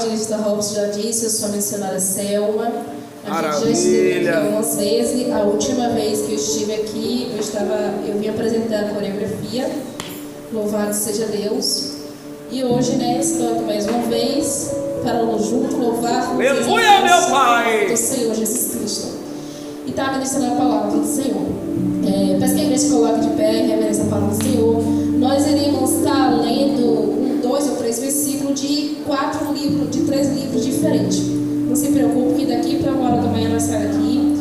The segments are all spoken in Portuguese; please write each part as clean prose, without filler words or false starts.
evangelista Robson já disse, eu sou a missionária Selma. A gente já Maravilha. esteve aqui algumas vezes. A última vez que eu estive aqui, eu vim apresentar a coreografia. Louvado seja Deus. E hoje, estou aqui mais uma vez para junto louvar Aleluia, meu Pai, do Senhor Jesus Cristo. E está ministrando a palavra do Senhor. Peço que a igreja coloque de pé, reverência a palavra do Senhor. Nós iremos estar lendo 2 ou 3 versículos de 3 livros diferentes. Não se preocupe que daqui para 1h da manhã nós saímos daqui.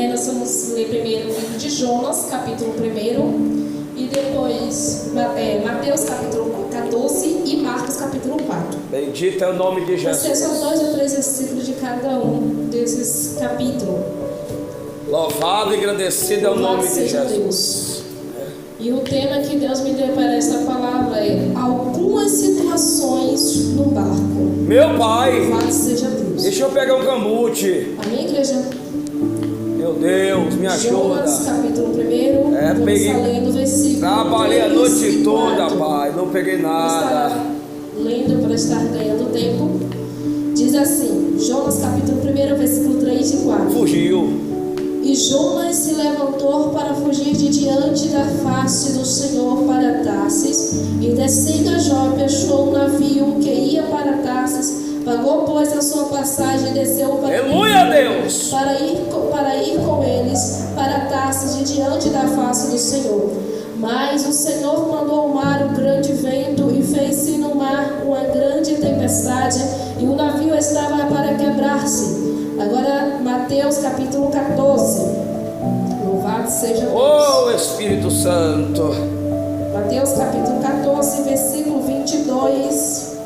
Nós vamos ler primeiro o livro de Jonas, capítulo 1, e depois Mateus, capítulo 14 e Marcos, capítulo 4. Bendito é o nome de Jesus. São 2 ou 3 versículos de cada um desses capítulos. Louvado e agradecido é o nome de Jesus. Deus. E o tema que Deus me deu para esta palavra é algumas situações no barco. Meu Pai, Louvado seja Deus. deixa eu pegar um camute. Amém, igreja? Meu Deus, me ajuda. Jonas, capítulo 1. Peguei. Lendo o versículo. Trabalhei a 3 noite e toda, 4. Pai. Não peguei nada. Está lendo para estar ganhando tempo. Diz assim, Jonas, capítulo 1, versículo 3 e 4. Fugiu. E Jonas se levantou para fugir de diante da face do Senhor para Tarsis, e descendo a Jope achou um navio que ia para Tarsis, pagou pois a sua passagem e desceu para Aleluia, Deus, para ir com eles para Tarsis de diante da face do Senhor. Mas o Senhor mandou ao mar um grande vento e fez-se no mar uma grande tempestade, e o navio estava para quebrar-se. Agora, Mateus capítulo 14. Louvado seja Deus. oh Espírito Santo. Mateus capítulo 14, versículo 22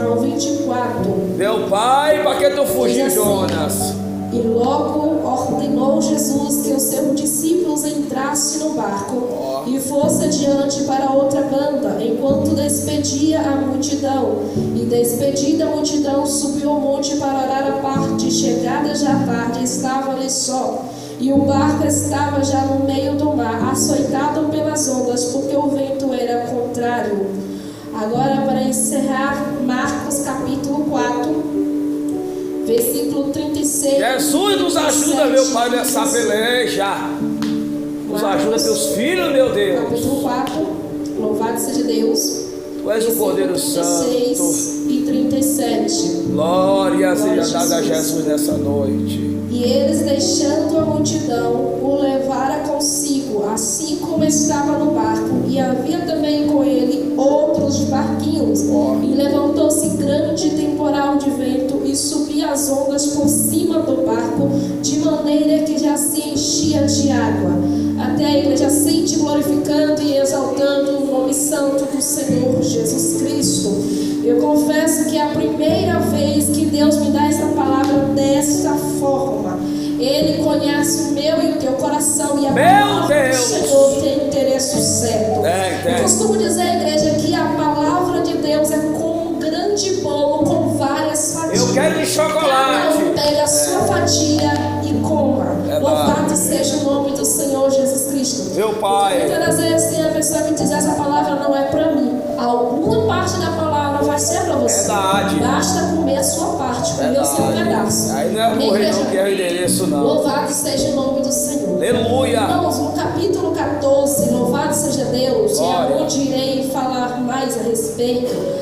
ao 24. Meu Pai, para que tu fugiu, Jonas? E logo ordenou Jesus que os seus discípulos entrassem no barco e fosse adiante para outra banda, enquanto despedia a multidão. E despedida a multidão, subiu ao monte para orar à parte. Chegada já a tarde, estava ali só. E o barco estava já no meio do mar, açoitado pelas ondas, porque o vento era contrário. Agora, para encerrar, Marcos capítulo 4. Versículo 36. Jesus nos ajuda, meu Pai, nessa peleja. Nos ajuda, teus filhos, meu Deus. Capítulo 4. Louvado seja Deus. Tu és o Cordeiro Santo. 36 e 37. Glória seja dada a Jesus nessa noite. E eles, deixando a multidão, o levara consigo, assim como estava no barco, e havia também com ele outros barquinhos. E levantou-se grande temporal de vento, e subia as ondas por cima do barco, de maneira que já se enchia de água. Até a igreja sente glorificando e exaltando o nome santo do Senhor Jesus Cristo. Eu confesso que é a primeira vez que Deus me dá essa palavra desta forma. Ele conhece o meu e o teu coração, e a palavra do Senhor tem interesse certo. Eu costumo dizer à igreja que a palavra de Deus é como um grande bolo com várias fatias. Eu quero de chocolate. Cada um pega a sua fatia e coma. Louvado seja o nome do Senhor Jesus Cristo. Meu Pai. Muitas das vezes tem a pessoa que diz: essa palavra não é para mim. Alguma parte da palavra vai ser para você. Verdade. Basta comer a sua parte, comer o seu pedaço. Aí não é morrer, não, que é o endereço, não. Louvado seja o nome do Senhor. Aleluia. Irmãos, no capítulo 14, louvado seja Deus, Glória. é onde irei falar mais a respeito.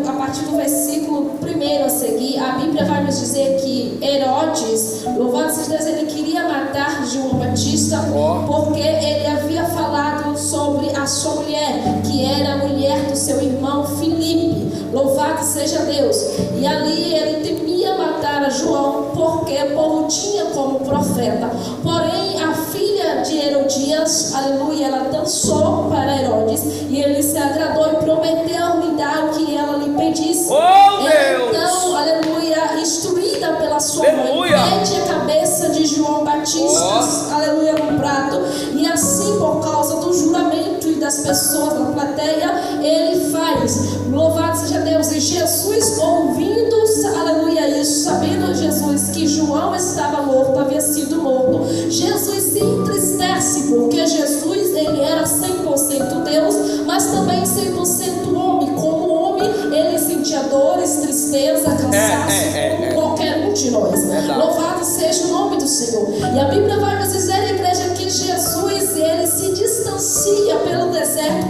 A partir do versículo 1 a seguir, a Bíblia vai nos dizer que Herodes, louvado seja Deus, ele queria matar João Batista, porque ele havia falado sobre a sua mulher, que era a mulher do seu irmão Filipe. Louvado seja Deus. E ali ele temia matar a João, porque Paulo tinha como profeta. Porém, a filha de Herodias, aleluia, ela dançou para Herodes, e ele se agradou e prometeu-lhe dar o que ela lhe pedisse. Então, aleluia, instruída pela sua mãe, mete a cabeça de João Batista, aleluia, no prato. E assim, por causa do juramento e das pessoas na plateia, ele faz. Louvado seja Deus. E Jesus, ouvindo, aleluia, isso, sabendo Jesus que João estava morto, havia sido morto, Jesus se entristece, porque Jesus, ele ele era 100% Deus, mas também 100% homem. Como homem, ele sentia dores, tristeza, cansaço, como qualquer um de nós. Louvado seja o nome do Senhor. E a Bíblia vai nos dizer, igreja, que Jesus, ele se distancia pelo deserto,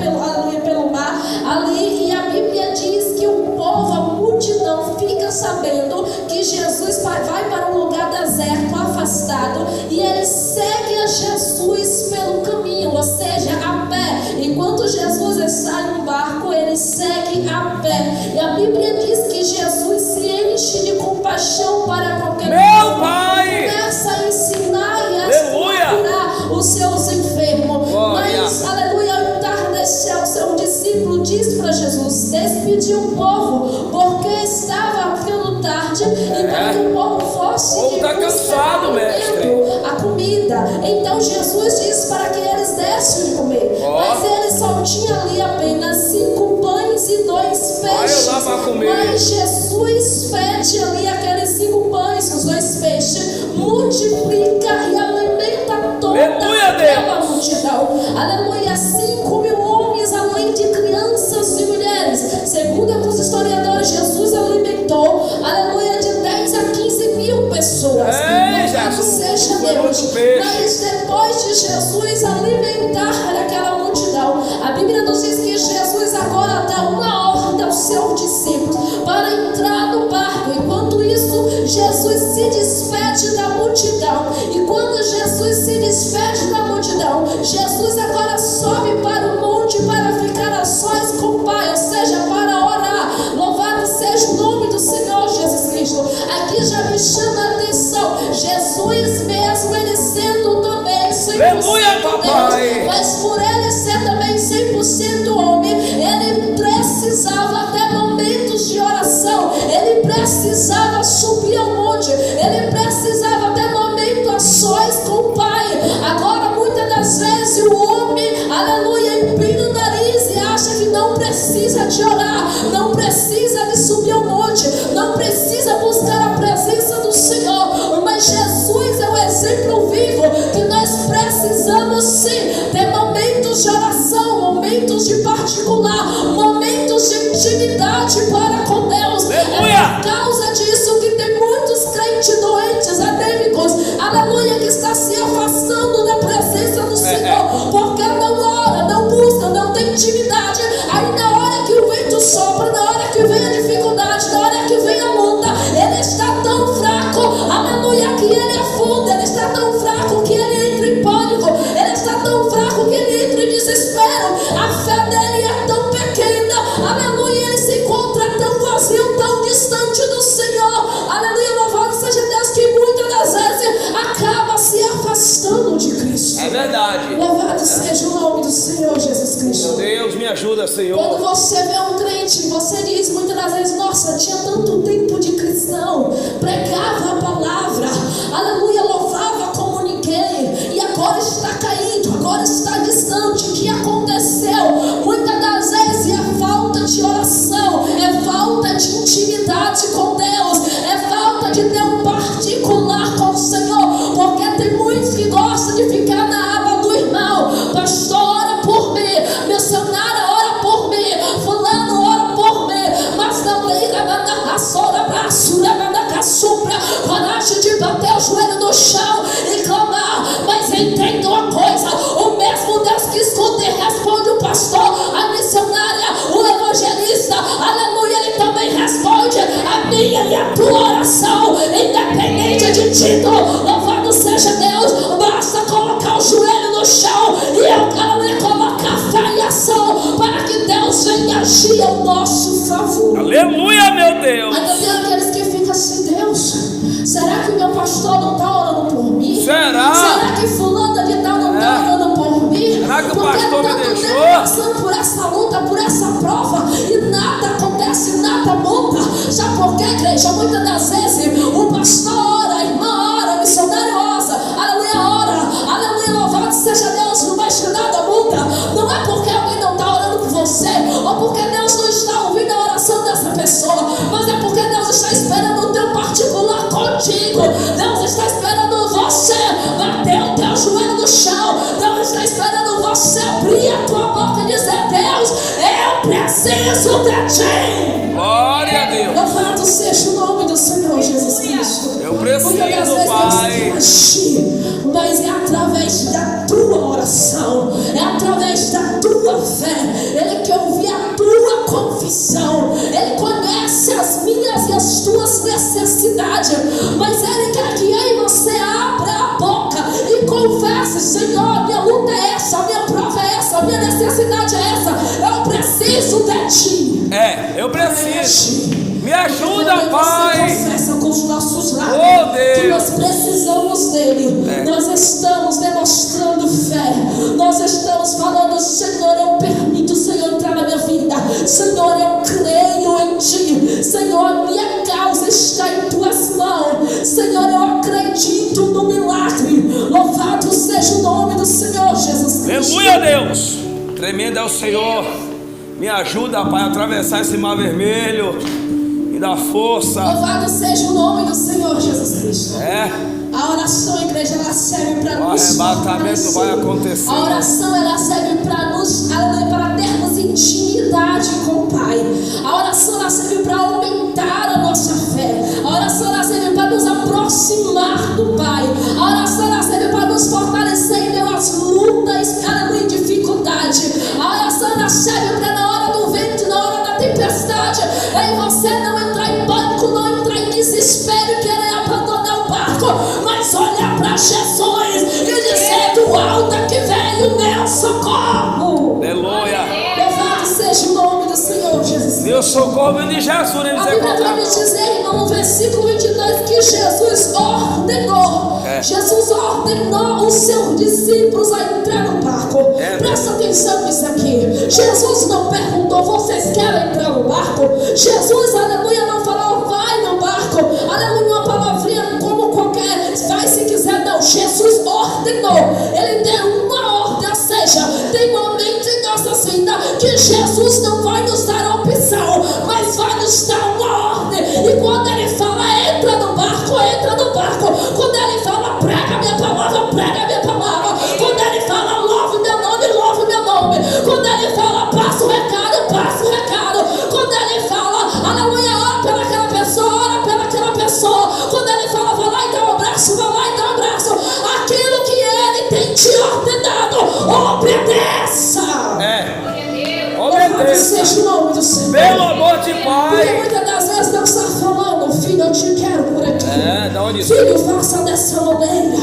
pelo mar, ali, e a Bíblia diz que o povo, a multidão, fica sabendo que Jesus vai para um lugar deserto, afastado, e ele segue a Jesus pelo caminho, ou seja, a pé. Enquanto Jesus está em um barco, ele segue a pé. E a Bíblia diz que Jesus se enche de compaixão para qualquer meu Pai, começa a ensinar e a curar os seus enfermos. Mas, aleluia, ao entardecer, o seu discípulo diz para Jesus: despediu o povo, porque estava ficando tarde, e para que o povo fosse cansado, mestre, a comida. Então Jesus disse para que eles dessem de comer, mas eles só tinham ali apenas 5 pães e 2 peixes. Mas Jesus pede ali aqueles 5 pães, os 2 peixes, multiplica e alimenta toda aquela multidão. Aleluia, 5.000 homens, além de crianças e mulheres. Segundo os historiadores, Jesus alimentou, aleluia, de 10 a 15 mil pessoas. Louvado seja Deus. Mas depois de Jesus alimentar aquela multidão, a Bíblia nos diz que Jesus agora dá uma ordem aos seus discípulos para entrar no barco. Enquanto isso, Jesus se despede da multidão. E quando Jesus se despede da multidão, Jesus agora sobe para o monte para ficar a sós com o Pai, ou seja, para orar. Louvado seja o nome do Senhor Jesus Cristo. Aqui já me chama a atenção, Jesus mesmo, ele sendo também 100% Deus, mas por ele ser também 100% homem, ele precisava até momentos de oração, ele precisava subir ao monte, ele precisava até momento a sós com o Pai. Agora, muitas das vezes, o homem, aleluia, empina o nariz e acha que não precisa de orar, não precisa de subir ao monte, não precisa buscar a presença do Senhor. Mas Jesus é o exemplo vivo que nós precisamos sim ter momentos de oração, momentos de particular, momentos de intimidade para com Deus. É por causa disso que tem muitos crentes doentes, anêmicos, aleluia, que está se afastando da presença do Senhor, porque não ora, não busca, não tem intimidade. Aí na hora que o vento sopra, na hora que vem a dificuldade, na hora que vem a luta, ele está tão fraco, aleluia, que ele afunda, ele está tão fraco que ele entra em pânico, ele está tão fraco que ele entra em desespero. A fé dele é tão pequena, aleluia, ele se encontra tão vazio, tão distante do Senhor, aleluia, louvado seja Deus, que muitas das vezes acaba se afastando de Cristo. É verdade. Louvado seja o nome do Senhor Jesus Cristo. Meu Deus, me ajuda, Senhor. Quando você vê um crente, você diz muitas das vezes: nossa, tinha tanto tempo de cristão, pregava a palavra, aleluia, louvava como ninguém, e agora está caindo, agora está distante. O que aconteceu? Muitas das vezes é falta de oração, é falta de intimidade com Deus, é falta de ter um particular com o Senhor, porque tem muitos que gostam de ficar na aba do irmão. Pastor, ora por mim, missionária, ora por mim, fulano, ora por mim, mas não liga, manda raçora, braçura, manda caçupra, coragem de bater o joelho no chão e clamar. Mas entenda uma coisa: o mesmo Deus que escuta e responde o pastor, a missionária, o evangelista, aleluia, ele também responde a minha e a tua oração, independente de título. Louvado seja Deus, basta colocar o joelho no chão e eu, aleluia, colocar fé e ação para que Deus venha agir ao nosso favor. Aleluia, meu Deus. Ainda tem aqueles que ficam assim: Deus, será que o meu pastor não está orando por mim? Será que fulano de tal não está orando por mim? Será que o porque pastor me tanto deixou? tempo passando por essa luta, por essa prova, e nada acontece, nada muda. Sabe por quê, igreja? Muitas das vezes o pastor ora, a irmã ora, o missionário ora, aleluia, louvado seja Deus, não vai que nada muda. Não é porque alguém não está orando por você, ou porque Deus não está ouvindo a oração dessa pessoa, mas é porque Deus está esperando o teu particular contigo. Deus está esperando você bater o teu joelho no chão. Deus está esperando você preciso de ti. Glória a Deus. Louvado seja o nome do Senhor Jesus Cristo. Eu preciso, muitas vezes Pai. eu sei agir, mas é através da tua oração, é através da tua fé. Ele quer ouvir a tua confissão. Ele conhece as minhas e as tuas necessidades, mas Ele quer que eu e você abra a boca e confesse: Senhor, minha luta é essa, minha prova é essa, minha necessidade é essa. Eu preciso de ti. Eu preciso. Me ajuda, Pai. Você confessa com os nossos lábios que nós precisamos dele. Nós estamos demonstrando fé. Nós estamos falando: Senhor, eu permito o Senhor entrar na minha vida. Senhor, eu creio em ti. Senhor, minha causa está em tuas mãos. Senhor, eu acredito no milagre. Louvado seja o nome do Senhor Jesus Cristo. Aleluia, Deus. Tremendo é o Senhor. Me ajuda, Pai, a atravessar esse mar vermelho. Me dá força. Louvado seja o nome do Senhor Jesus Cristo. A oração, igreja, ela serve para nos arrebatamento vai acontecer. A oração, ela serve para termos intimidade com o Pai. A oração, ela serve para aumentar a nossa fé. A oração, ela serve para nos aproximar do Pai. A oração, ela serve para nos fortalecer em meio às lutas, aleluia, dificuldade. A oração, ela serve para na hora do vento, na hora da tempestade, aí você não entrar em pânico, não entrar em desespero e querer abandonar o barco, mas olhar para Jesus e dizer: do alto que veio o meu socorro. Aleluia. Louvado seja o nome do Senhor Jesus. Meu socorro vem de Jesus. A Bíblia vai me dizer, irmão, no versículo 22, que Jesus ordenou. Jesus ordenou os seus discípulos a entrar no barco. Presta atenção nisso aqui. Jesus não perguntou: vocês querem entrar no barco? Jesus, aleluia, não falou: vai no barco. Aleluia, uma palavrinha como qualquer, vai se quiser. Não, Jesus ordenou. Ele deu uma ordem, ou seja, tem momentos em nossa vida que Jesus não vai nos dar a opção, mas vai nos dar uma ordem. E quando Ele fala: entra no barco, entra no barco. Quando Ele fala: prega minha palavra, prega minha palavra. Quando Ele fala: louve meu nome, louve meu nome. Quando Ele fala: passa o recado, passa o recado. Quando Ele fala: aleluia, ora pela aquela pessoa, ora pela aquela pessoa. Quando Ele fala: vai lá e dá um abraço, vai lá e dá um abraço. Aquilo que Ele tem te ordenado, obedeça. Seja o nome do Senhor. Pelo amor de Pai. Porque muitas das vezes Deus está falando: filho, eu te quero por aqui. Da onde filho, faça dessa maneira.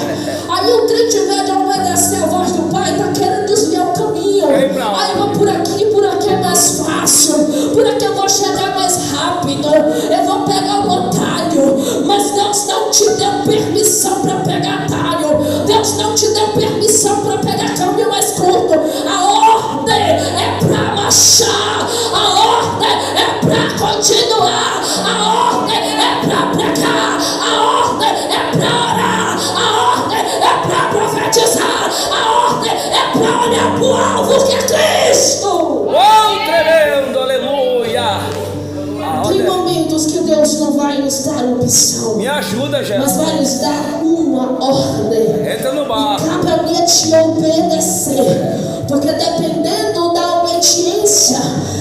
Aí o crente, em vez de obedecer a voz do Pai, está querendo desviar o caminho. Aí eu vou por aqui é mais fácil. Por aqui eu vou chegar mais rápido. Eu vou pegar um atalho. Mas Deus não te deu permissão para pegar atalho. Deus não te deu permissão para pegar caminho mais curto. A ordem é para marchar. A ordem é para continuar. A ordem é para pregar. A ordem é para orar. A ordem é para profetizar. A ordem é para olhar para o alvo que é Cristo. Tremendo, aleluia. Tem momentos que Deus não vai nos dar opção. Me ajuda, Jesus. Mas vai nos dar uma ordem. Entra no barco. Cabe a mim te obedecer. Porque dependendo da obediência,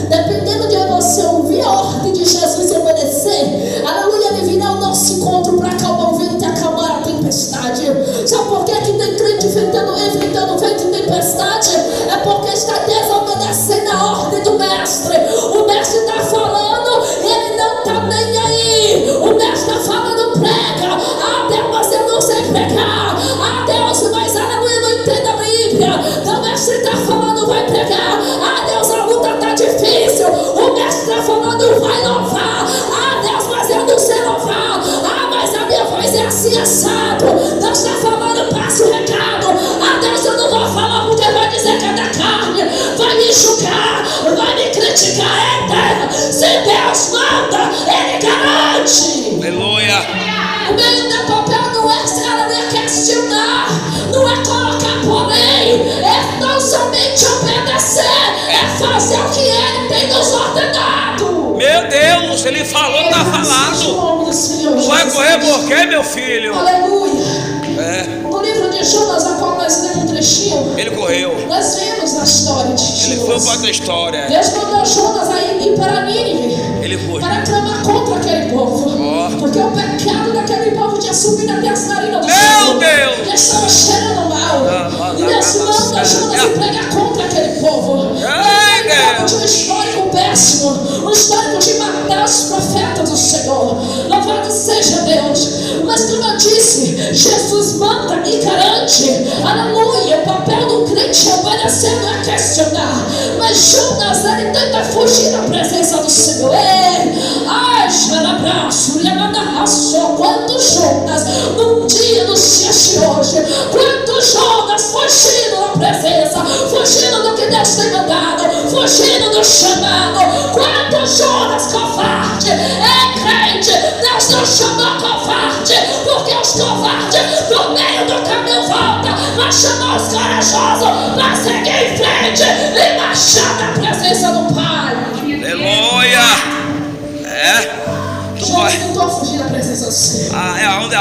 dependendo de você ouvir a ordem de Jesus e obedecer, aleluia, Ele virá ao nosso encontro para acalmar o vento e acalmar a tempestade. Sabe por que tem crente enfrentando vento e tempestade? É porque está desobedecendo a ordem do mestre. O mestre está falando, ele não está nem aí. O mestre está falando: prega. Ah, Deus, mas eu não sei pregar. Ah, Deus, mas aleluia, não entendo a Bíblia. Então o mestre está falando: vai pregar. Ah, Deus, a luta está difícil. O mestre está falando: vai louvar. Ah, Deus, mas eu não sei louvar. Ah, mas a minha voz é assim assado. Deus está falando: passa o recado. Ah, Deus, eu não vou falar porque vai dizer que é da carne. Vai me julgar, vai me criticar. É eterno. Se Deus manda, Ele garante. Aleluia. O meu papel não é questionar, não é colocar porém, é não somente obedecer, é fazer o que Ele tem nos ordenado. Meu Deus, Ele falou, está falado. Vai correr por quê, meu filho? Aleluia. No livro de Jonas, a qual nós lemos um trechinho, Ele correu. nós vemos na história de Ele foi Jonas. para outra história. Deus mandou Jonas a ir para Nínive Ele foi. para clamar contra aquele povo, porque o pecado daquele povo tinha subido até as narinas do Senhor. Deus! Eles estavam cheirando mal. E Deus manda Jonas ir pregar contra aquele povo. Aquele povo tinha um histórico péssimo, um histórico de matar os profetas do Senhor. Louvado seja Deus. Mas como eu disse, Jesus manda e garante. Aleluia. O papel do crente é obedecer, não é questionar. Mas Jonas, ele tenta fugir da presença do Senhor. Ai, xarabraço, e ananarraçou. Quantos Jonas num dia dos dias de hoje? Quantos Jonas fugindo da presença, fugindo do que Deus tem mandado, fugindo do chamado? Quantos Jonas covarde? Crente, Deus não chamou covarde, porque os covardes no meio do caminho voltam, mas chamou os corajosos para seguir em frente e marchar na presença do Pai. Aleluia! Jonas tentou fugir da presença do Senhor.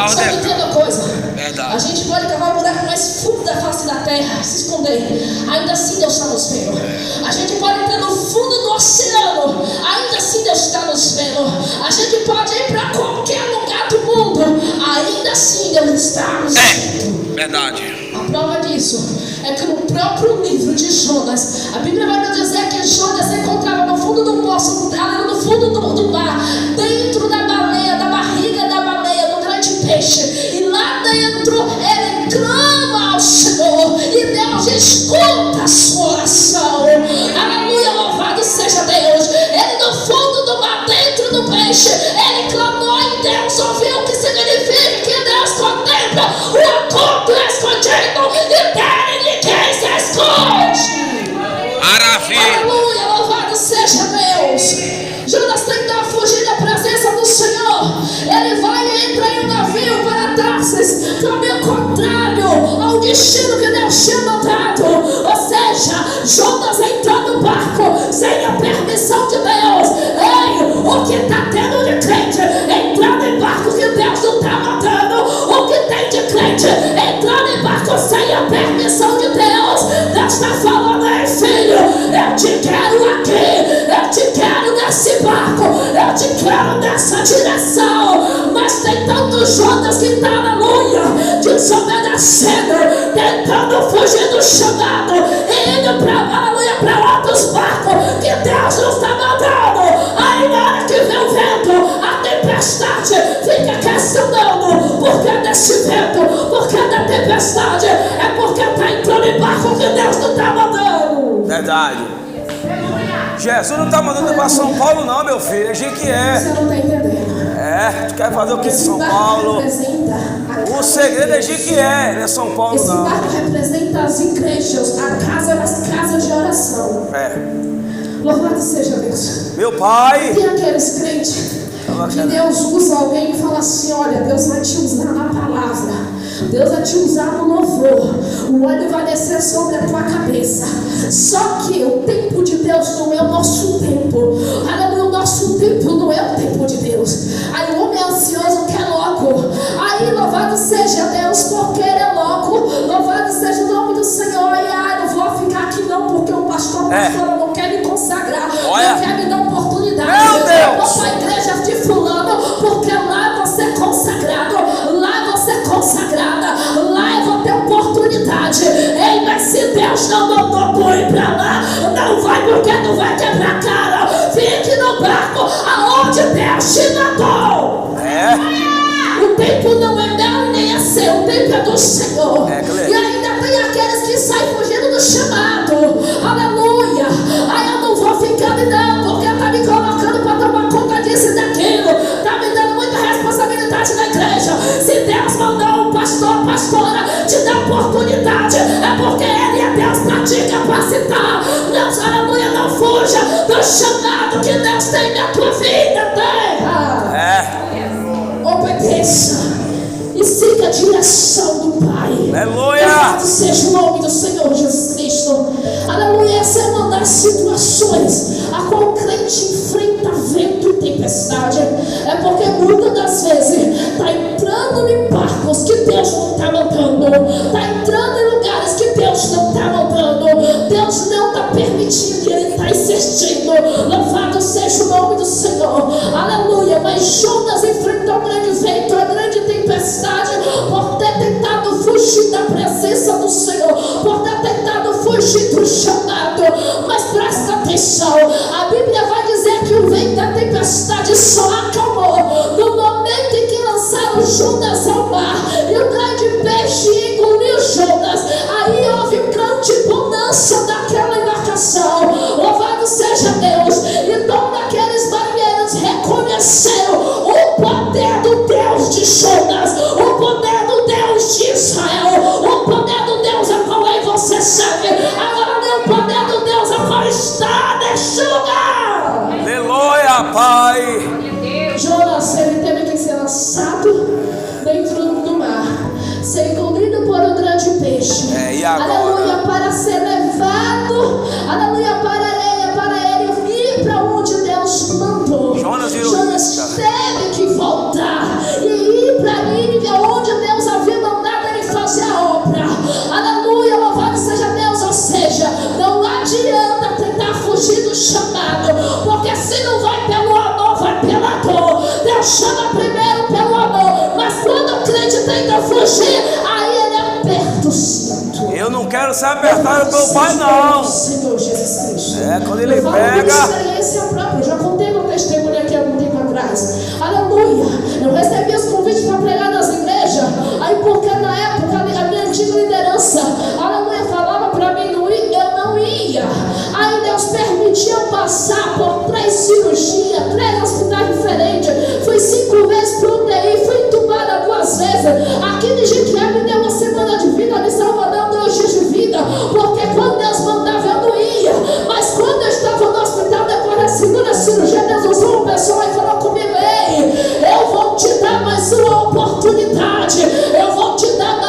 Só que entenda uma coisa. Verdade. A gente pode cavar o buraco mais fundo da face da terra, se esconder. Ainda assim Deus está nos vendo. A gente pode entrar no fundo do oceano. Ainda assim Deus está nos vendo. A gente pode ir para qualquer lugar do mundo. Ainda assim Deus está nos vendo. Verdade. A prova disso é que no próprio livro de Jonas, a Bíblia vai nos dizer que Jonas se encontrava no fundo do poço, no fundo do mar, dentro da baleia, da barriga da baleia, do grande peixe. E lá dentro ele clama ao Senhor e Deus escuta a sua oração. Aleluia, louvado seja Deus. Ele no fundo do mar, dentro do peixe, ele clamou e Deus ouviu, o que significa que Deus contempla o oculto escondido e dele ninguém se esconde. Aleluia, louvado seja Deus. Jonas tenta fugir da presença do Senhor. Ele vai e entra em um navio para Tarsis, caminho contrário ao destino que Deus tinha mandado. Ou seja, Jonas entrou no barco sem a permissão de Deus. O que está tendo de crente entrando em barco que Deus não está mandando? O que tem de crente entrando em barco sem a permissão de Deus? Deus está falando, filho, eu te quero aqui, eu te quero nesse barco, eu te quero nessa direção. Mas tem tantos Jonas que está, aleluia, desobedecendo, tentando fugir do chamado, indo para outros barcos que Deus não está mandando. Aí na hora que vem o vento, a tempestade, fica questionando por que desse vento, por que da tempestade? É porque está entrando em barco que Deus não está mandando. Verdade. Jesus não está mandando para São Paulo não, meu filho. É Jequié. Você não está entendendo. Tu quer fazer o que em Esse São barco Paulo? representa O segredo é Jequié, não é São Paulo Esse não. barco representa as igrejas, a casa das casas de oração. Louvado seja Deus. Meu Pai. Tem aqueles crentes que Deus usa alguém e fala assim: olha, Deus vai te usar na palavra, Deus vai te usar no louvor, o óleo vai descer sobre a tua cabeça. Só que o tempo de Deus não é o nosso tempo. Aleluia, o nosso tempo não é o tempo de Deus. Aí o homem é ansioso quer logo. Aí louvado seja Deus porque ele é logo. Louvado seja o nome do Senhor. E não vou ficar aqui não, porque o pastor, pastora não quer me consagrar, não quer me dar oportunidade. Meu Deus! Eu vou para a igreja de fulano, porque lá você é consagrado, lá você é consagrada, lá eu vou ter oportunidade. Ei, mas se Deus não mandou tu ir pra lá, não vai, porque tu vai quebrar a cara. Fique no barco aonde Deus te mandou. O tempo não é meu nem é seu, o tempo é do Senhor. E ainda tem aqueles que saem fugindo do chamado. Aleluia. Aí eu não vou ficar não, porque tá me colocando para tomar conta disso e daquilo, tá me dando muita responsabilidade na igreja. Se Deus mandou um pastor, pastora, te dá oportunidade, é porque ele é Deus para te capacitar. Deus, aleluia, não fuja do chamado que Deus tem na tua vida, terra. Obedeça e siga a direção do Pai. Aleluia. Louvado seja o nome do Senhor Jesus Cristo. Aleluia. Essa é uma das situações a qual o crente enfrenta vento e tempestade. É porque muitas das vezes está entrando em barcos que Deus não está mandando. mandando, está entrando em lugares que Deus não está mandando, Deus não está permitindo, Ele está insistindo. Louvado seja o nome do Senhor, aleluia. Mas Jonas enfrentou um grande vento, uma grande tempestade, por ter tentado fugir da presença do Senhor, por ter tentado fugir do chamado. Mas presta atenção, a Bíblia vai dizer que o vento da tempestade só acalmou no momento em que lançaram Jonas ao mar e o grande peixe engoliu Jonas. Aí houve um grande bonança daquela embarcação. Louvado seja Deus. E todos aqueles marinheiros reconheceram o poder do Deus de Jonas, o poder do Deus de Israel, o poder do Deus a qual aí você serve. Agora é o poder do Deus a qual está neste lugar. Aleluia, Pai. Jonas, ele teve que ser lançado dentro do mar, ser engolido por um grande peixe. E agora? Aleluia, para ser levado, aleluia, para ele ir para onde Deus mandou. Jonas teve que voltar e ir para Nínive, onde Deus havia mandado ele fazer a obra. Aleluia, louvado seja Deus. Ou seja, não adianta tentar fugir do chamado, porque se não vai pelo amor, vai pela dor. Deus chama primeiro pelo amor, mas quando o crente tenta fugir, aí ele aperta o cinto. Eu não quero ser apertado pelo Pai, não. Senhor Jesus Cristo. Quando ele eu pega. Experiência própria, eu já contei meu testemunho aqui há algum tempo atrás. Aleluia. Eu recebi os convites para pregar nas igrejas. Aí, porque na época a minha antiga liderança, aleluia, falava para mim não ir, eu não ia. Aí Deus permitiu passar por 3 cirurgias, 3 hospitais diferentes. Fui 5 vezes para o UTI, fui entubada 2 vezes. Aqui de Jequié me deu uma semana de vida, de Salvador 2 dias de vida. Porque quando Deus mandava eu não ia. Mas quando eu estava no hospital, depois da 2ª cirurgia, Deus usou uma pessoa e falou comigo: ei, eu vou te dar mais uma oportunidade. Eu vou te dar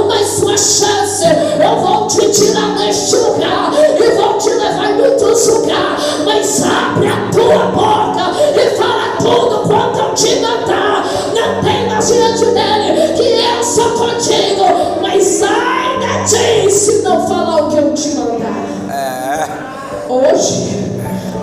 mais uma chance. Eu vou te tirar deste lugar e vou te levar em muitos lugares. Mas abre a tua boca e fala tudo quanto eu te mandar. Não tenhas diante dele que eu sou contigo. Mas ai de ti se não falar o que eu te mandar. Hoje,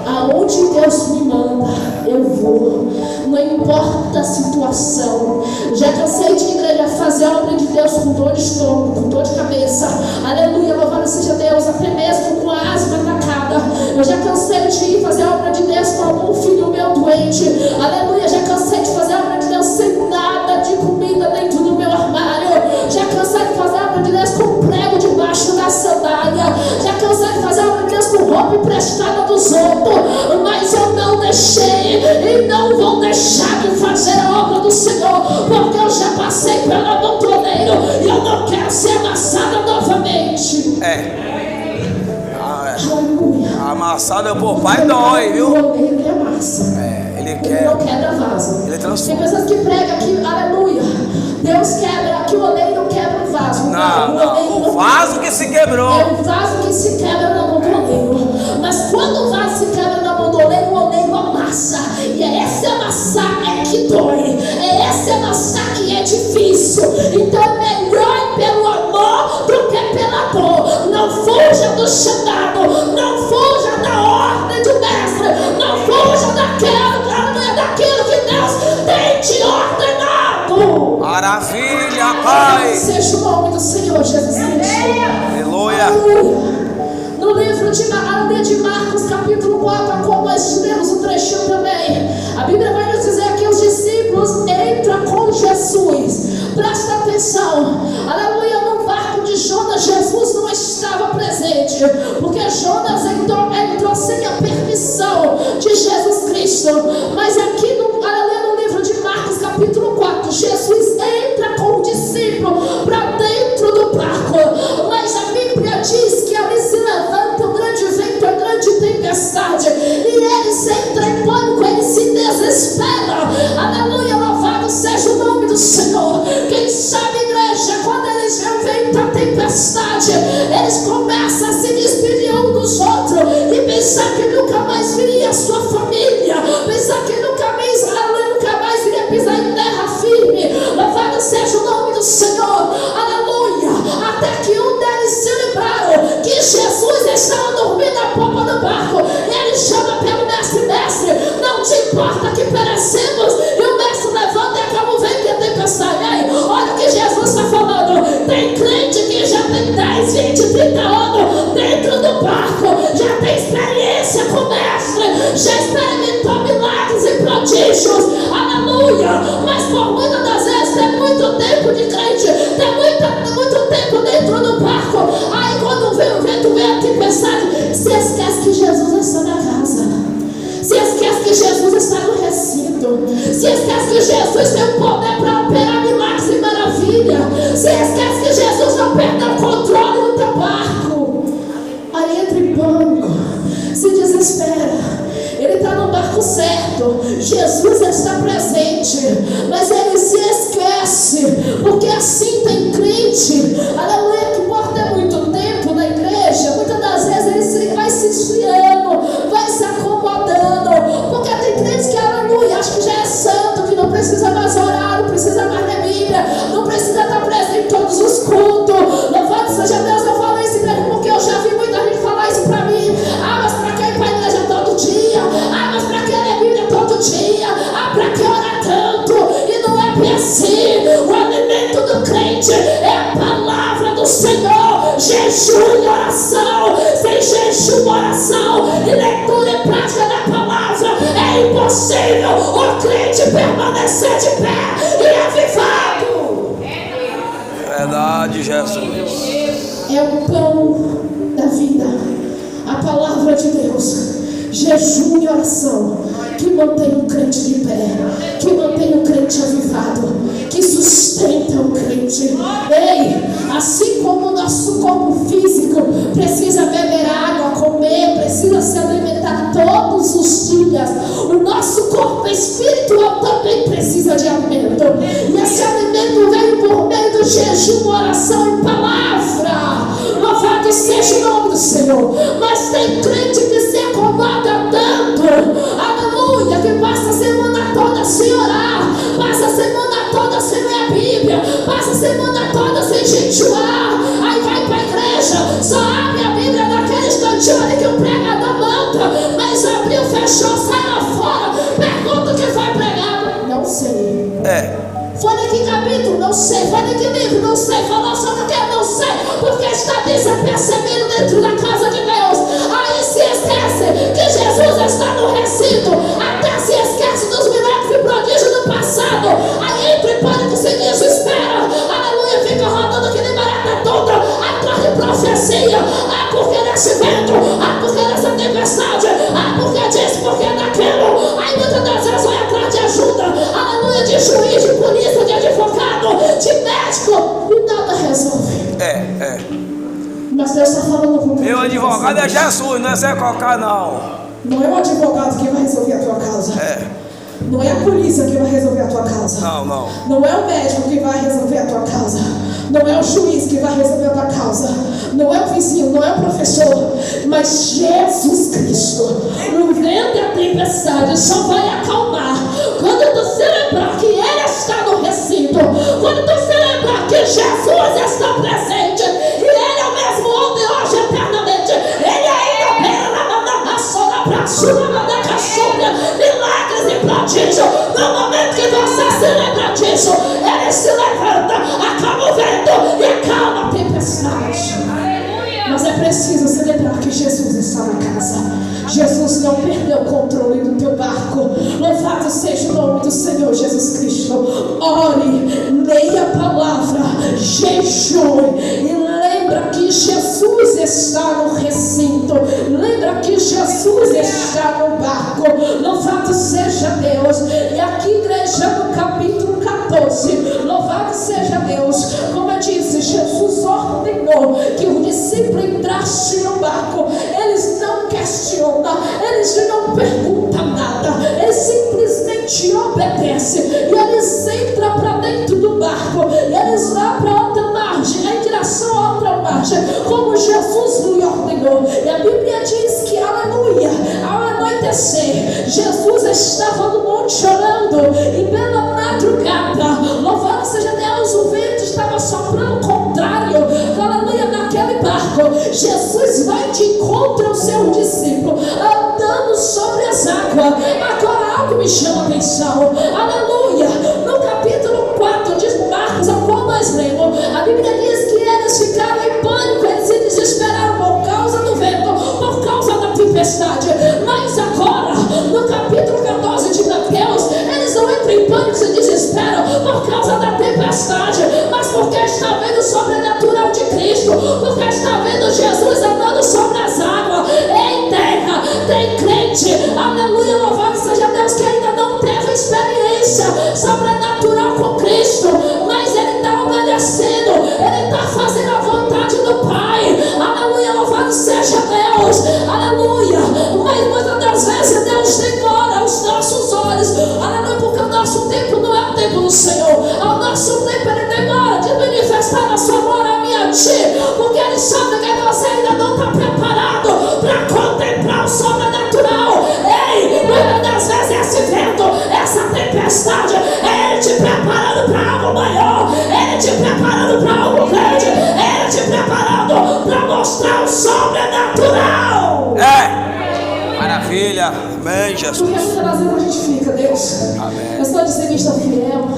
aonde Deus me manda, eu vou. Não importa a situação. Já cansei de igreja fazer a obra de Deus com dor de estômago, com dor de cabeça. Aleluia, louvado seja Deus, até mesmo com a asma atacada. Eu já cansei de ir fazer a obra de Deus com algum filho meu doente. Aleluia, já cansei de fazer a obra de Deus sem nada de comida dentro do meu armário. Já cansei de fazer a obra de Deus com prego debaixo da sandália. Já cansei de fazer a obra de Deus com roupa emprestada dos outros. Mas eu não deixei e não vou deixar de fazer a obra do Senhor, porque eu já passei pelo amontoneiro e eu não quero ser amassada novamente. Aleluia. Amassada por Pai dói, viu? Ele amassa. Ele Ele não quebra vaso. Ele transforma. Tem pessoas que pregam aqui, aleluia, Deus quebra, que o oleiro quebra o vaso. Não, o vaso que se quebrou. É o vaso que se quebra na mão do oleiro. Mas quando o vaso se quebra na mão do oleiro, o oleiro amassa. E é esse amassar que dói. É esse amassar que é difícil. Então é melhor ir pelo amor do que pela dor. Não fuja do chamado. Não fuja da ordem do mestre. Não fuja daquilo que Deus tem te ordenado. Maravilha, Pai. Seja o nome do Senhor Jesus Cristo. Aleluia. No livro de Marcos, capítulo 4, como nós lemos um trechinho também, a Bíblia vai nos dizer que os discípulos entram com Jesus. Presta atenção, aleluia, no barco de Jonas, Jesus não estava presente, porque Jonas entrou sem a permissão de Jesus Cristo. Mas aqui no livro de Marcos, capítulo 4, Jesus entra com o discípulo para dentro do barco. Mas a Bíblia diz que ali se levanta um grande vento, uma grande tempestade, e ele se entra em pânico, ele se desespera. Aleluia, louvado seja o nome do Senhor. Quem sabe, igreja, quando eles veem o vento, a tempestade, eles começam a se despedir um dos outros e pensar que nunca mais viria a sua família, pensar que nunca mais iria pisar em terra firme. a popa do barco. E ele chama pelo mestre: mestre, não te importa que perecemos? E o mestre levanta e acaba vendo que a tempestade. Aí, olha o que Jesus está falando. Tem crente que já tem 10, 20, 30 anos dentro do barco, já tem experiência com o mestre, já experimentou milagres e prodígios, aleluia. Mas por muitas das vezes tem muito tempo de crente, tem muito tempo dentro do barco. Aí quando vem o vento, vem a tempestade, se esquece que Jesus está na casa, se esquece que Jesus está no recinto, se esquece que Jesus tem o poder para operar milagres e maravilha, se esquece que Jesus não perde o controle do teu barco. Aí entra em pânico, se desespera. Ele está no barco certo, Jesus está presente, mas ele se esquece, porque assim tem crente, aleluia, que por ter muito tempo na igreja, muitas das vezes ele vai se esfriando, vai se acomodando, porque tem crentes que, aleluia, acho que já é santo, que não precisa mais orar, não precisa mais ler Bíblia, não precisa estar presente em todos os cultos. Louvado seja Deus. Eu falo isso mesmo porque eu já vi muita gente falar isso pra mim. Ah, mas pra que ir pra igreja todo dia? Ah, mas pra que ler Bíblia todo dia? Ah, pra que orar tanto? E não é bem assim. O alimento do crente é a palavra do Senhor. Jejum e oração. Sem jejum, oração e leitura e prática da palavra, é impossível o crente permanecer de pé e avivado. Verdade, Jesus. É o pão da vida, a palavra de Deus, jejum e oração, que mantém o crente de pé, que mantém o crente avivado, que sustenta o crente. Ei, assim como o nosso corpo físico precisa beber água, comer, precisa se alimentar todos os dias, o nosso corpo espiritual também precisa de alimento. E esse alimento vem por meio do jejum, oração e palavra. Louvado seja o nome do Senhor. Mas tem crente que se acomoda tanto, aleluia, que passa a semana toda sem orar, passa a semana toda sem ler a Bíblia, passa a semana toda sem jejuar. Aí vai para a igreja, só abre a Bíblia naquele instantinho ali que o pregador manda, mas abriu, fechou, sai lá fora, pergunta o que vai pregar, não sei. Foi em que capítulo? Não sei. Foi em que livro? Não sei. Falou sobre o que? Não sei. Porque está desapercebido dentro da casa de Deus. Aí se esquece que Jesus está no recinto. Até se esquece dos milagres e prodígios do passado. Aí entra em pânico, se desespera. Aleluia, fica rodando que nem barata tonta atrás de profecia. Ah, porque nesse vento. Ah, porque nessa tempestade. Ah, porque disso, porque daquilo. Aí muitas das vezes vai atrás de ajuda. Aleluia, de juiz, de polícia, de advogado, de médico, e nada resolve. Mas Deus está falando com você. Meu advogado é Jesus, não é Zé Cocá, não. Não é o advogado que vai resolver a tua causa. Não é a polícia que vai resolver a tua causa. Não. Não é o médico que vai resolver a tua causa. Não é o juiz que vai resolver a tua causa. Não é o vizinho, não é o professor. Mas Jesus Cristo. O vento e a tempestade só vai acalmar quando tu se lembrar que Ele está no recinto. Quando tu se lembrar que Jesus está presente. E Ele é o mesmo ontem, hoje, eternamente. Ele ainda opera na sola pra sua, na caçulha, milagres e prodígio. No momento que você se lembra disso, Ele se levanta, acalma o vento e acalma a tempestade. Mas é preciso se lembrar que Jesus está na casa. Jesus não perdeu o controle do teu barco. Louvado seja o nome do Senhor Jesus Cristo. Ore, leia a palavra, jejue e lembra que Jesus está no recinto. Lembra que Jesus está no barco. Louvado seja Deus. E aqui, igreja, no capítulo 14, louvado seja Deus. Como eu disse, Jesus ordenou que os discípulos entrassem no barco. Eles não questionam, eles não perguntam nada, eles simplesmente obedecem. E eles entram para dentro do barco, e eles vão para outra margem, em direção a outra margem, como Jesus lhe ordenou. água. Agora algo me chama a atenção. Aleluia. No capítulo 4 de Marcos, ao qual nós lemos, a Bíblia diz que eles ficaram em pânico, eles se desesperaram por causa do vento, por causa da tempestade. Mas agora, no capítulo 14 de Mateus, eles não entram em pânico e se desesperam por causa da tempestade, mas porque está vendo o sobrenatural de Cristo, porque está vendo Jesus andando sobre as águas. Em terra tem crente, aleluia, louvado seja Deus, que ainda não teve experiência sobrenatural com Cristo, mas ele está obedecendo, ele está fazendo a vontade do Pai. Aleluia, louvado seja Deus, aleluia. Mas muitas das vezes Deus demora os nossos olhos, aleluia, porque o nosso tempo não é o tempo do Senhor. O nosso tempo ele demora de manifestar a sua glória a mim e a ti, porque ele sabe que você ainda não está preparado para contemplar o sobrenatural. Ei, muitas das vezes esse vento, essa tempestade, é ele te preparando para algo maior, é ele te preparando para algo grande, é ele te preparando para mostrar o sobrenatural. Maravilha, amém, Jesus. Porque muitas das vezes a gente fica, Deus, amém. Eu sou dizimista fiel,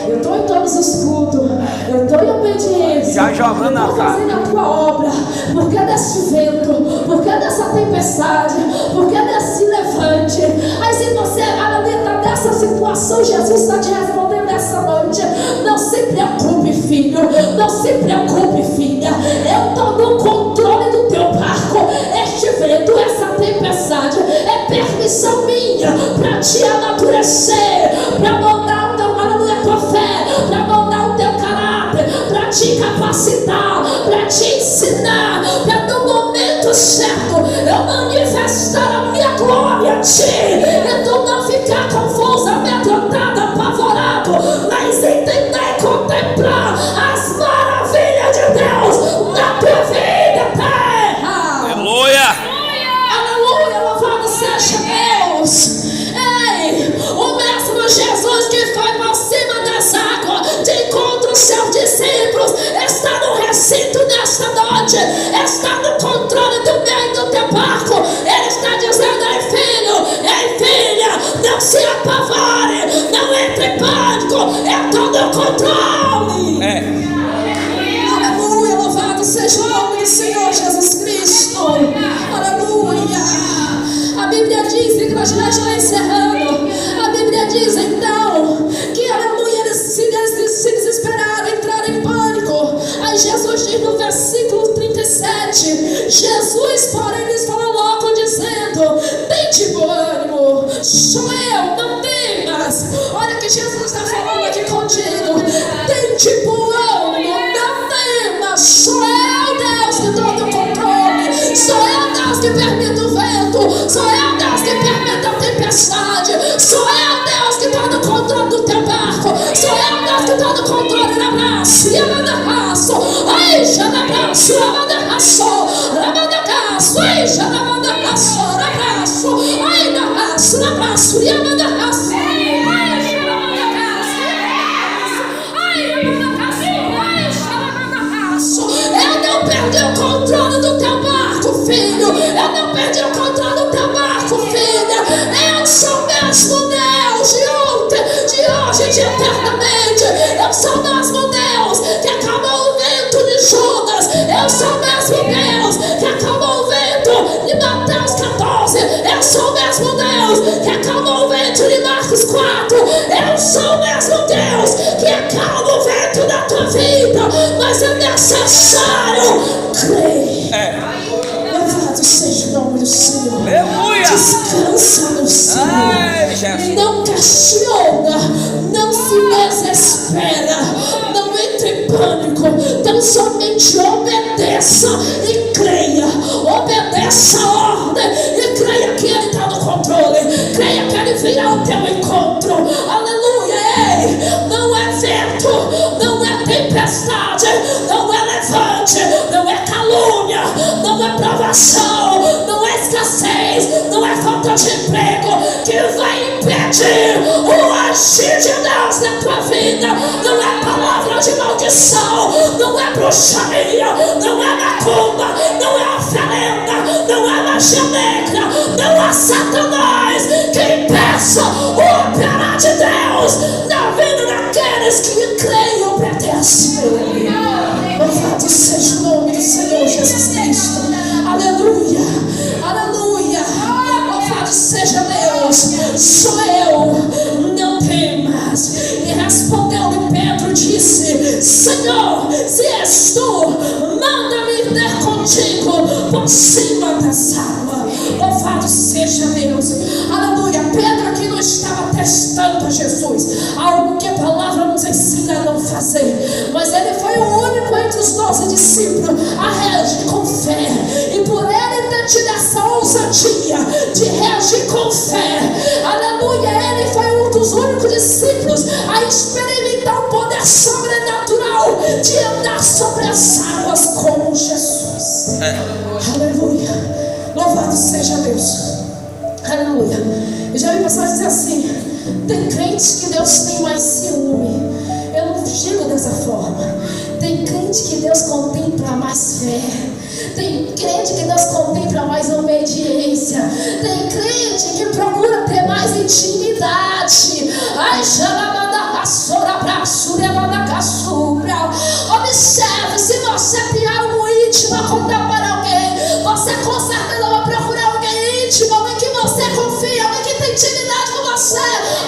eu estou em todos os cultos, eu estou em obediência, já jogando eu estou fazendo a tua obra. Por que desse vento? Por que dessa tempestade? Por que desse levante? Aí se você está dessa situação, Jesus está te respondendo essa noite. Não se preocupe, filho, não se preocupe, filha, eu estou no controle do teu barco. Este vento, essa tempestade é permissão minha para te amadurecer, para moldar o teu, aleluia, tua fé, para moldar o teu caráter, para te capacitar, para te ensinar, para no momento certo eu manifestar a minha glória a ti, e tu não ficar confusa, amedrontada, apavorado, mas entender e contemplar as maravilhas de Deus na tua vida, terra. Aleluia. Seja Deus. Ei, o mesmo Jesus que foi por cima das águas de encontro aos seus discípulos está no recinto nesta noite, está no controle do meio do teu barco. Ele está dizendo: ei filho, ei filha, não se apavore, não entre em pânico, eu estou no controle. Aleluia, louvado seja o nome do Senhor Jesus Cristo. Aleluia. A Bíblia diz, e nós já encerrando, a Bíblia diz então que, aleluia, eles se desesperaram, entraram em pânico. Aí Jesus diz no versículo 37, Jesus, porém, lhes fala logo dizendo: tem de bom ânimo, sou eu, não temas. Olha que Jesus está falando aqui contigo. Tem de bom ânimo, não temas, sou eu, Deus, que estou no controle, sou eu, Deus, que permite o vento, sou eu, Deus, que permite a tempestade, sou eu, Deus, que está no controle do teu barco, sou eu, Deus, que está no controle da braço, e ela da raça, ai, já da braço, ela da raça, ela da braço, ai, já da raça, da braço, ai, da raça, da braço, e ela da raça, ai, já da raça, ai, da raça, ai, já da raça. Eu não perdi o controle do teu barco, filho, eu não perdi o controle do teu barco, filha. Eu sou o mesmo Deus de ontem, de hoje, de eternamente. Eu sou o mesmo Deus que acalmou o vento de Judas. Eu sou o mesmo Deus que acalmou o vento de Mateus 14. Eu sou o mesmo Deus que acalmou o vento de Marcos 4. Eu sou o mesmo Deus que acalma o vento da tua vida. Mas é necessário crer. Louvado seja o nome do Senhor. Aleluia. Descansa no Senhor. Não questiona, não se desespera, não entre em pânico. Tão somente obedeça e creia. Obedeça a ordem e creia que Ele está no controle. Creia que Ele virá ao teu encontro. Aleluia. Ei, não é vento, não é tempestade, não é levante, não é calúnia, não é provação, não é escassez, não é falta de emprego que vai impedir o agir de Deus na tua vida. Não é palavra de maldição, não é bruxaria, não é macumba, não é oferenda, não é magia negra, não é Satanás que aconteça o operar de Deus na vida daqueles que creem e obedecem. Louvado seja o nome do Senhor Jesus Cristo. Aleluia, aleluia. Louvado seja Deus. Sou eu, não temas. E respondeu-lhe Pedro, disse: Senhor, se és tu, manda-me ter contigo por cima dessa água. Louvado seja Deus. Aleluia. Pedro aqui não estava testando a Jesus, algo que a palavra nos ensina a não fazer, mas ele foi o único entre os 12 discípulos a reagir com fé. E por ele ter tido essa ousadia de reagir com fé, aleluia, ele foi um dos únicos discípulos a experimentar o poder sobrenatural de andar sobre as águas como Jesus. Aleluia. Louvado seja Deus. Aleluia. Eu já vi pessoas dizer assim: tem crentes que Deus tem mais ciúme. Eu não digo dessa forma. Tem crente que Deus contempla mais fé. Tem crente que Deus contempla mais obediência. Tem crente que procura ter mais intimidade. Ai, observe, se você tem algo íntimo a contar para alguém, você com certeza vai procurar alguém íntimo, alguém que você confia, alguém que tem intimidade com você.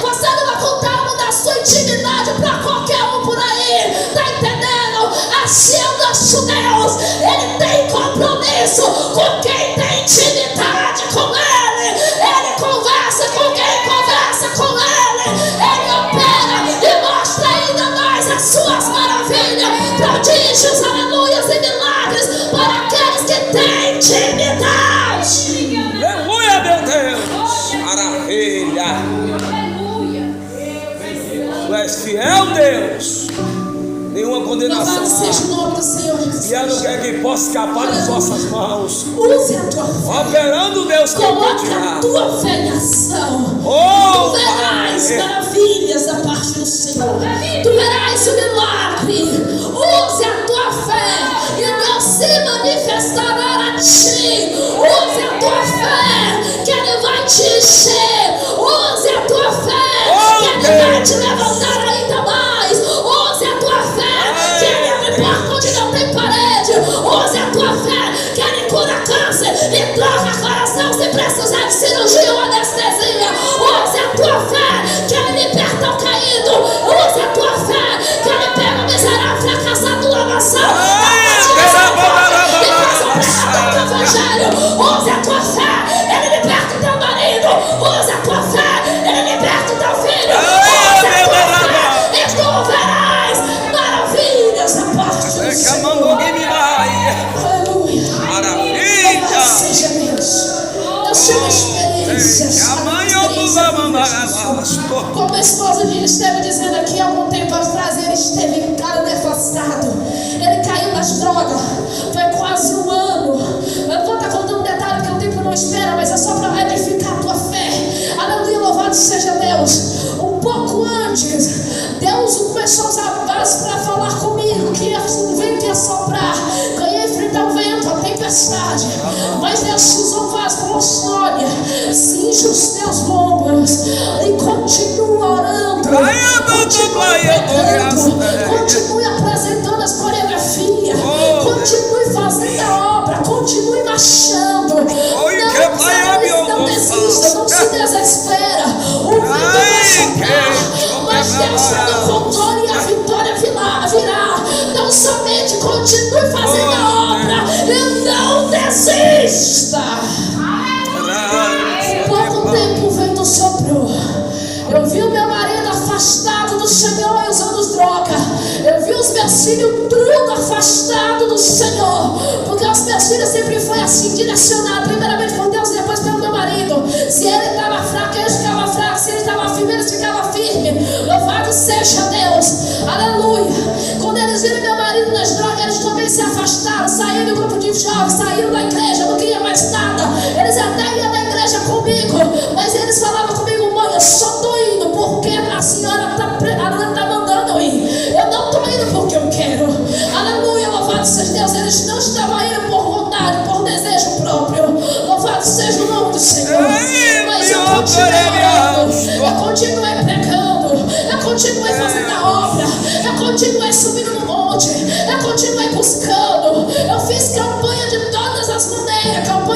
Você não vai contar uma da sua intimidade para qualquer um por aí. Tá entendendo? Assim é o nosso Deus. Ele tem compromisso com quem tem intimidade com Ele. Ele conversa com quem conversa com Ele. Ele opera e mostra ainda mais as suas maravilhas, prodígios, aleluias e milagres para aqueles que têm intimidade. Aleluia, meu Deus. Maravilha. Tu és fiel, Deus. Nenhuma condenação. Louvado seja o nome do Senhor Jesus. E ela não quer que possa escapar das vossas mãos. Use a tua fé. Operando, Deus, coloca a tua fé em ação. Oh, tu verás maravilhas da parte do Senhor. Tu verás o milagre. Use a tua fé e Deus se manifestará a ti. Use a tua fé que Ele vai te encher. Use a tua fé que Ele vai te levantar ainda mais. Use a tua fé que Ele abre porta onde não tem parede. Use a tua fé que Ele cura câncer e troca coração se precisar de cirurgia ou anestesia. Use a tua fé que Ele liberta o caído. Use a tua fé que Ele pega o miserável fracassado do amassado e faz o pregador do evangelho. Use a tua fé, Ele liberta o teu marido. Use a tua fé, Ele liberta o teu filho. Use a tua fé e tu verás maravilhas da parte do Senhor. Aleluia. Maravilha. Seja Deus. Eu tive experiências. Como a esposa esteve dizendo aqui há algum tempo atrás, ele esteve afastado. Ele caiu nas drogas. Foi quase um ano. Eu não vou estar contando detalhe porque o tempo não espera, mas é só para edificar a tua fé. Aleluia, louvado seja Deus. Um pouco antes, Deus começou a usar a base para falar comigo que o vento ia soprar, que eu ia enfrentar o vento, a tempestade. Mas Deus usou vaso como Sônia. Cinge os teus lombos e continua orando. Continue apresentando as coreografias. Continue fazendo a obra. Continue marchando. Não desista, não se desespera. O vento vai soprar, mas Deus está no controle e a vitória virá. Não somente continue fazendo a obra e não desista. Pouco tempo o vento soprou. Eu vi o meu marido afastado do Senhor e usando droga. Eu vi os meus filhos tudo afastado do Senhor, porque os meus filhos sempre foi assim, direcionado primeiramente por Deus e depois pelo meu marido. Se ele estava fraco, eu ficava fraco. Se ele estava firme, eles ficavam firmes. Louvado seja Deus. Aleluia. Quando eles viram meu marido nas drogas, eles também se afastaram, saíram do grupo de jovens, saíram da igreja, não queriam mais nada. Eles até iam na igreja comigo, mas eles falavam comigo: mãe, eu só estou indo porque a senhora está mandando eu ir. Eu não estou indo porque eu quero. Aleluia, louvado seja Deus. Eles não estavam indo por vontade, por desejo próprio. Louvado seja o nome do Senhor. Mas eu continuei orando.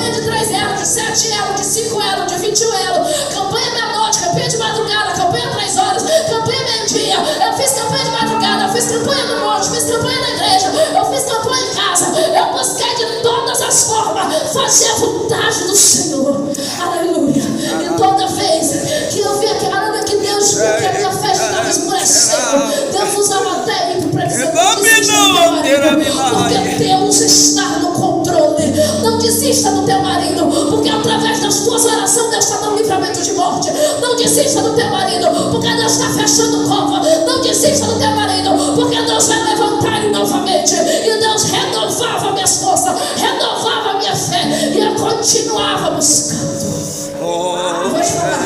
campanha de 3 euros, de 7 euros, de 5 euros, de 21 euros, campanha meia-noite, campanha de madrugada, campanha 3 horas, campanha meio-dia. Eu fiz campanha de madrugada, eu fiz campanha no monte, fiz campanha na igreja, eu fiz campanha em casa. Eu busquei de todas as formas fazer a vontade do Senhor. Aleluia. E toda vez que eu vi aquela que Deus viu que a minha fé estava esmorecendo, Deus usava até ímpio para dizer: não desista do teu marido, porque Deus está no controle. Não desista do teu marido, porque através das tuas orações Deus está dando livramento de morte. Não desista do teu marido, porque Deus está fechando cova. Não desista do teu marido, porque Deus vai levantar ele novamente. E Deus renovava minhas forças, renovava minha fé, e eu continuava buscando. Eu vou te falar,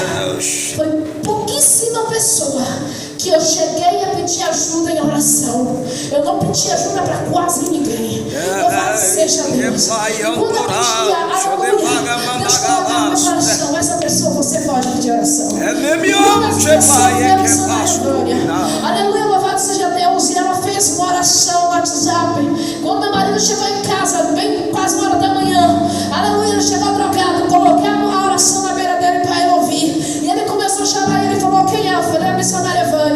foi pouquíssima pessoa que eu cheguei a pedir ajuda em oração. Eu não pedi ajuda para quase ninguém. Louvado seja Deus. Quando eu pedia, aleluia, Deus colocava no coração: essa pessoa você pode pedir oração. Aleluia, louvado seja Deus. E ela fez uma oração no WhatsApp. Quando meu marido chegou em casa, bem quase 1 hora da manhã, aleluia, ele chegou drogado. Coloquei a oração na beira dele para ele ouvir. E ele começou a chamar ele e falou: quem é? Eu falei: a missionária Vânia.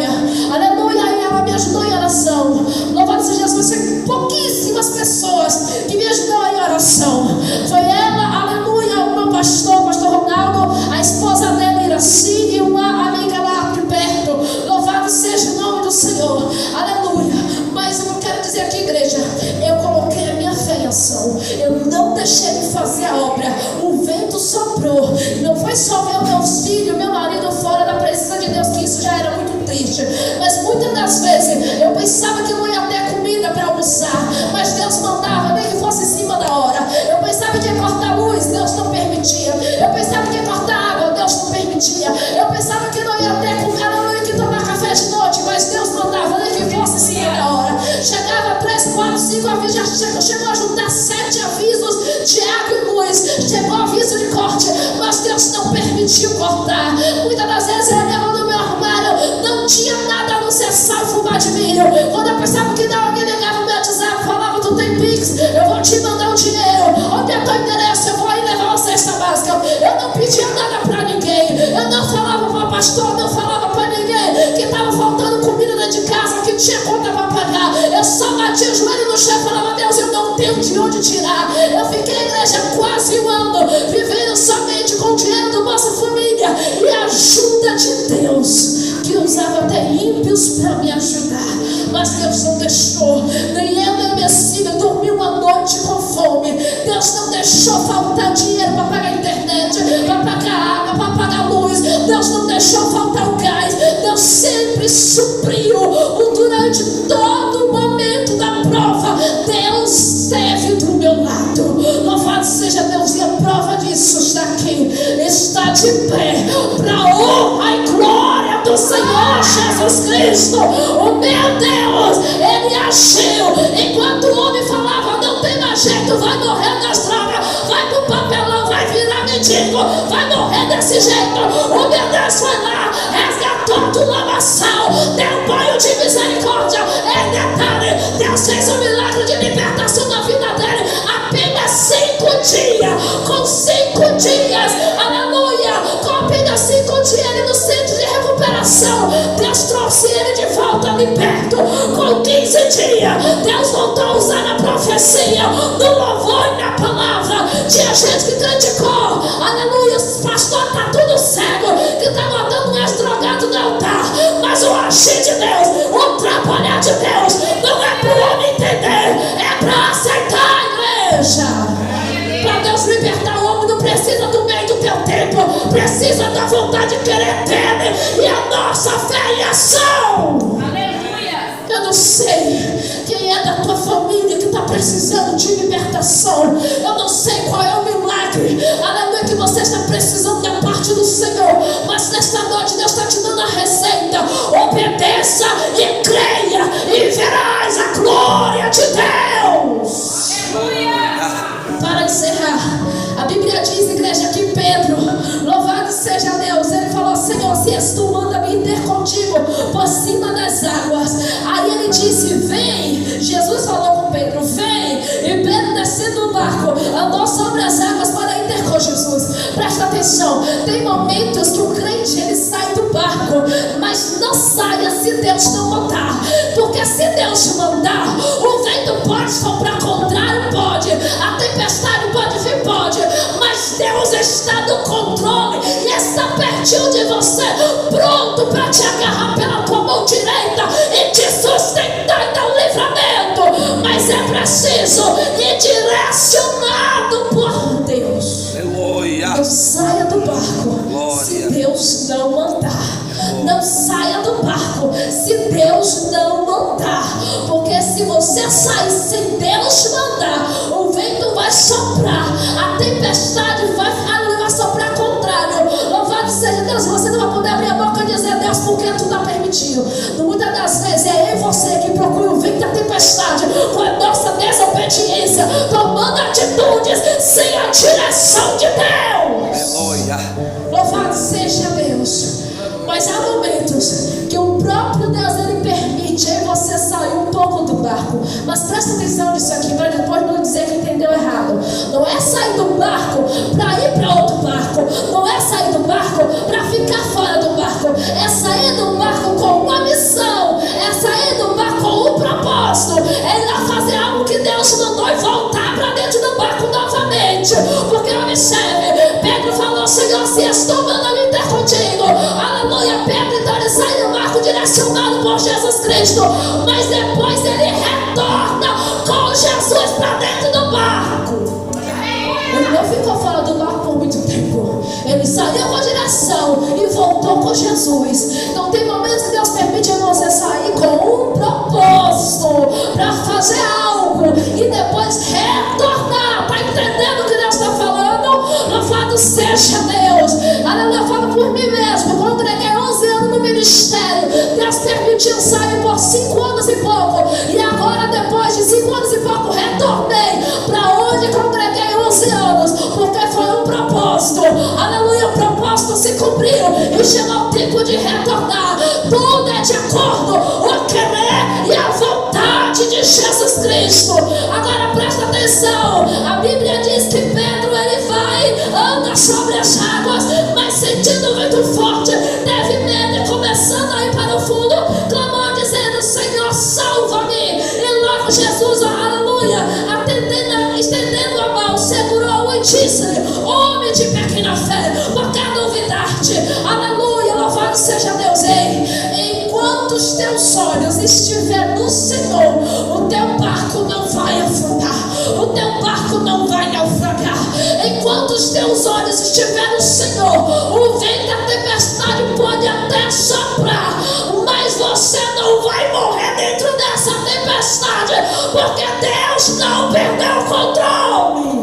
Aleluia, e ela me ajudou em oração. Louvado seja Jesus. Foi pouquíssimas pessoas que me ajudou em oração. Foi ela, aleluia, o meu pastor, pastor Ronaldo, a esposa dele, Iraci, e uma amiga lá de perto. Louvado seja o nome do Senhor. Aleluia. Mas eu não quero dizer aqui, igreja, eu coloquei a minha fé em ação. Eu não deixei de fazer a obra. O vento soprou. E não foi só ver meus filhos, meu marido fora da presença de Deus, que isso já era muito triste. Mas muitas das vezes eu pensava que não ia ter comida para almoçar, mas Deus mandava, nem que fosse em cima da hora. Eu pensava que ia cortar a luz, Deus não permitia. Eu pensava que ia cortar a água, Deus não permitia. Eu pensava que não ia ter com aleluia que tomar café de noite, mas Deus mandava, nem que fosse em cima da hora. Chegava 3, 4, 5 avisos, já chegou a juntar 7 avisos de água e luz. Chegou aviso de corte, mas Deus não permitiu cortar. Muitas das vezes eu olhava no meu armário, não tinha nada a não ser sal e fubá de milho. Quando eu pensava que não, alguém ligava o meu WhatsApp, falava: tu tem Pix, eu vou te mandar um dinheiro. Onde é teu endereço? Eu vou aí levar uma cesta básica. Eu não pedia nada para ninguém. Eu não falava para o pastor, não falava para ninguém que estava faltando comida dentro de casa, que tinha conta para pagar. Eu só batia o joelho no chão e falava: Deus, eu não tenho de onde tirar. Eu fiquei na igreja quase 1 ano, vivendo somente com o dinheiro da nossa família e a ajuda de Deus, que usava até ímpios para me ajudar. Mas Deus não deixou, nem eu nem minha filha dormi uma noite com fome. Deus não deixou faltar dinheiro para pagar a internet, para pagar água, para pagar luz. Deus não deixou faltar o gás. Deus sempre supriu durante todo o momento da prova. Deus esteve do meu lado. Louvado seja Deus, e a prova disso está aqui, está de pé, para a honra e glória do Senhor Jesus Cristo. O meu Deus, Ele agiu. Enquanto o homem falava: não tem mais jeito, vai morrer nas drogas, vai pro papelão, vai virar mendigo, vai morrer desse jeito, o meu Deus foi lá, resgatou do lamaçal, deu banho de misericórdia. É detalhe, Deus fez um milagre de libertação na vida dele. Apenas 5 dias, com 5 dias, aleluia, com apenas 5 dias ele no centro de recuperação, Deus trouxe ele de volta liberto. Com 15 dias, Deus voltou a usar na profecia, no louvor e na palavra. Tinha gente que criticou, aleluia, os pastores tá tudo cego, que tá botando mais drogado no altar. Mas o agir de Deus, o trabalhar de Deus, não é para o homem entender, é para aceitar a igreja. Para Deus libertar o homem, não precisa do meio do teu tempo, precisa da vontade de querer dele e a nossa fé em ação. Aleluia. Eu não sei quem é da tua família que está precisando de libertação. Eu não sei qual é o milagre, aleluia, que você está precisando da parte do Senhor. Mas nesta noite Deus está te dando a receita. Obedeça e creia e verás a glória de Deus. Aleluia. Para encerrar, a Bíblia diz, igreja, que Pedro, louvado seja Deus, ele falou: Senhor, se és tu, manda-me ir contigo por cima das águas. Aí ele disse: vem. Jesus falou com Pedro: vem. E Pedro, descendo do barco, andou sobre as águas para ir atenção, tem momentos que o crente ele sai do barco, mas não saia se Deus não mandar, porque se Deus mandar, o vento pode soprar contrário, pode, a tempestade pode vir, pode, mas Deus está no controle e está pertinho de você, pronto para te agarrar pela tua mão direita e te sustentar e dar um livramento, mas é preciso ir direcionado por Deus. Aleluia. Não saia do barco. Glória. Se Deus não mandar. Não saia do barco se Deus não mandar, porque se você sair sem Deus mandar, o vento vai soprar, a tempestade vai soprar contrário. Louvado seja Deus, você não vai poder abrir a boca e dizer: Deus, por que tu está permitindo? Muitas das vezes é eu e você que procura o vento da tempestade com a nossa desobediência, tomando atitudes sem a direção de Deus. Aleluia. Louvado seja Deus. Mas há momentos que o próprio Deus ele permite aí você sair um pouco do barco. Mas presta atenção nisso aqui, para depois não dizer que entendeu errado. Não é sair do barco para ir para outro barco. Não é sair do barco para ficar fora do barco. É sair do barco com uma missão. É sair do barco com um propósito. É ir lá fazer algo que Deus mandou e voltar para dentro do barco novamente. Porque observe, Pedro falou: Senhor, se estou mandando ir ter contigo, aleluia. Pedro então ele sai do barco direcionado por Jesus Cristo, mas depois ele retorna com Jesus para dentro do barco. Ele não ficou fora do barco por muito tempo. Ele saiu com a direção e voltou com Jesus. Então tem momentos que Deus permite você sair com um propósito para fazer algo e depois retornar. Está entendendo o que Deus está falando? Louvado seja Deus. Aleluia, eu falo por mim mesmo. Quando eu entreguei 11 anos no ministério, Deus permitiu sair por 5 anos e pouco. E agora, depois de 5 anos e pouco, retornei para onde eu entreguei 11 anos, porque foi um propósito. Aleluia, o propósito se cumpriu e chegou o tempo de retornar. Tudo é de acordo o querer e a vontade de Jesus Cristo. Agora presta atenção, a Bíblia diz que Pedro ele anda sobre as águas, mas sentindo o vento forte, teve medo e começando a ir para o fundo, clamou dizendo: Senhor, salva-me. E logo Jesus, aleluia, estendendo a mão, segurou-o e disse-lhe: homem de pequena fé, por que duvidar-te? Aleluia, louvado seja Deus. Ei, enquanto os teus olhos estiverem no Senhor, o teu barco não vai afundar, o teu barco não vai naufragar. Enquanto os teus olhos estiverem no Senhor, o vento da tempestade pode até soprar, mas você não vai morrer dentro dessa tempestade, porque Deus não perdeu o controle.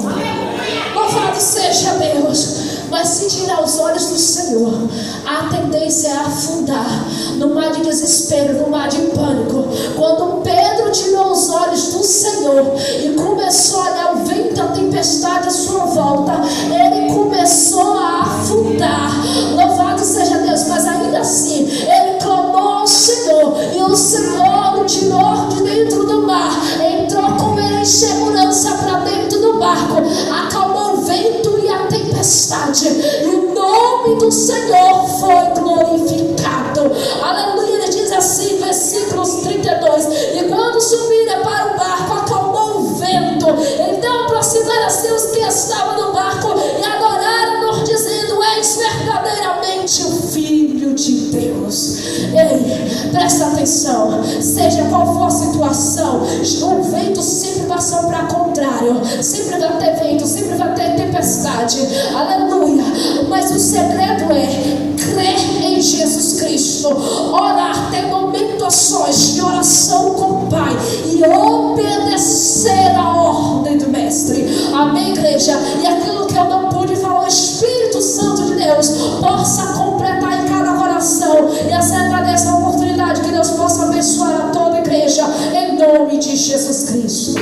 Louvado seja Deus. Mas se tirar os olhos do Senhor, a tendência é afundar no mar de desespero, no mar de pânico. Quando Pedro tirou os olhos do Senhor e começou a olhar o vento, a tempestade à sua volta, ele começou a afundar. Louvado seja Deus. Mas ainda assim, ele clamou ao Senhor e o Senhor o tirou de dentro do mar, entrou com ele em segurança para dentro do barco, acalmou o vento e a tempestade, e o nome do Senhor foi glorificado. Aleluia. Ele diz assim, versículos 32: e quando subiram para o barco, acalmou o vento. Então aproximaram-se os que estavam no barco e adoraram-no, dizendo: és verdadeiramente o Filho de Deus. Ei, presta atenção, seja qual for a situação, o vento sempre vai soprar contrário, sempre vai ter vento, sempre vai ter tempestade. Aleluia. Mas o segredo é crer em Jesus Cristo, orar, ter momentos a sós de oração com o Pai e obedecer a ordem do Mestre. Amém, igreja? E aquilo que eu não pude falar, o Espírito Santo de Deus possa completar em cada coração. E assim agradeço a oportunidade, que Deus possa abençoar a toda a igreja, em nome de Jesus Cristo.